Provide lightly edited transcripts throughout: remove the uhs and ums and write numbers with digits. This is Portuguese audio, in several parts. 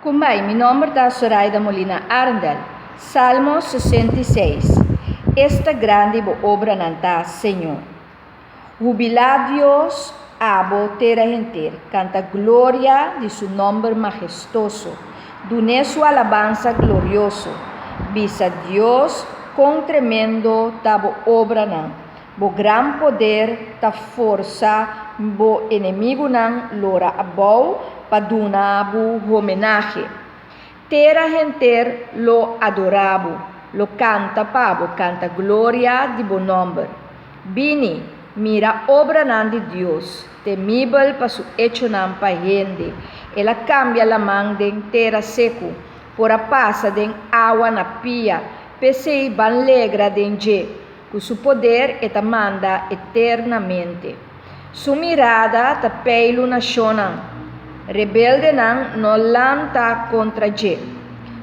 Kumbay, mi nombre es Zoraida Molina Arndel. Salmo 66. Esta grande obra nanta, Senhor. Jubila Dios, abo terra inteira. Canta glória de su nombre majestoso. Dune su alabanza glorioso. Visa Dios com tremendo tabo obra nan. Bo gran poder ta força, bo inimigo nan lora abou, paduna bu homenagem. Terra inteira lo adorabo, lo canta pabo, canta glória de bom nome. Bini, mira obra nan de Deus, temível para su hecho nan pa gente. Ela cambia la man de terra seco, por a passa de água na pia, pesei ban legra de je, com su poder eta manda eternamente. Su mirada ta peilu nacionan, rebelde nan no lanta contra je.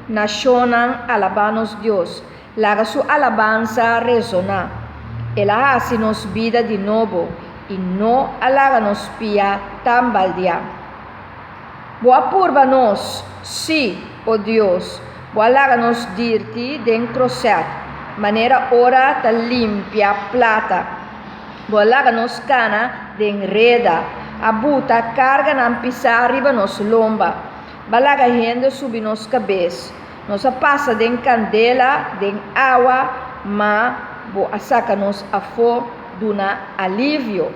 Nacionan alabanos Dios, laga su alabanza resonar. Ela hace nos vida de novo, e no alaga-nos pia tambaldia. Boa purba nos, sim, ó Deus, boa alaga-nos dirti dentro set, maneira ora ta limpia plata. Boa alaga-nos cana den reda, a buta carga nan pisar arriba nos lomba, balaga renda subi nos cabeça. Nos passa den candela, den água, ma bo saca-nos a fo duna alívio.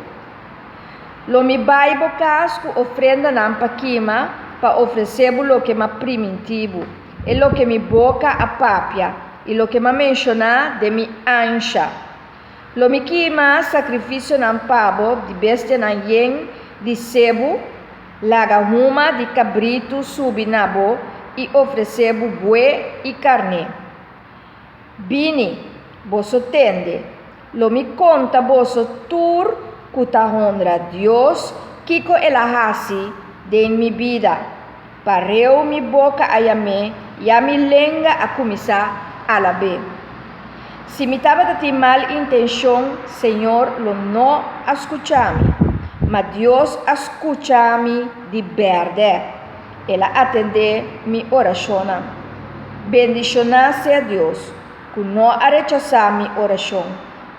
Lo mi baibo casco ofrenda nan pa quima, pa oferecer lo que ma primitivo, e lo que mi boca apapia, e lo que ma menciona de mi ancha. Lo mi quima sacrifício nan pabo, de bestia nan yen, de sebo, laga ruma de cabrito subi nabo, e oferecer bué e carne. Bini, boso tende, lo mi conta boso tur kuta honra Dios, kiko elahasi de mi vida. Pareu mi boca ayame, ya mi lenga a começar a labe. Se me tava de mal intenção, Senhor, lo no escuchami, mas Deus escuchami de verdade. Ela atende mi oração. Bendicionase a Deus, que não a rechazar mi oração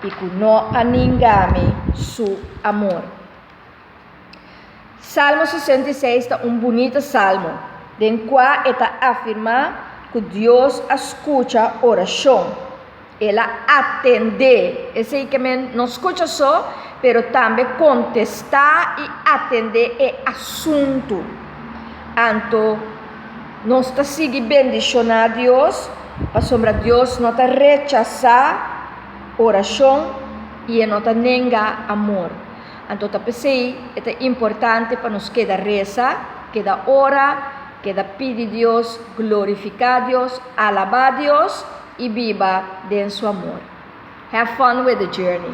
e que não a ningami su amor. Salmo 66 é bonito salmo, em qual está afirma que Deus escuta oração. Ela atende, esse que não escuta só, mas também contesta e atende o assunto. Anto, nós está seguindo bendicionar a Deus, para sombra Deus não está rechazar oração e não está negar amor. Então, tá pensei, é importante para nos queda reza, queda ora, queda pedir Deus, glorificar Deus, alabar Deus e viva de su amor. Have fun with the journey.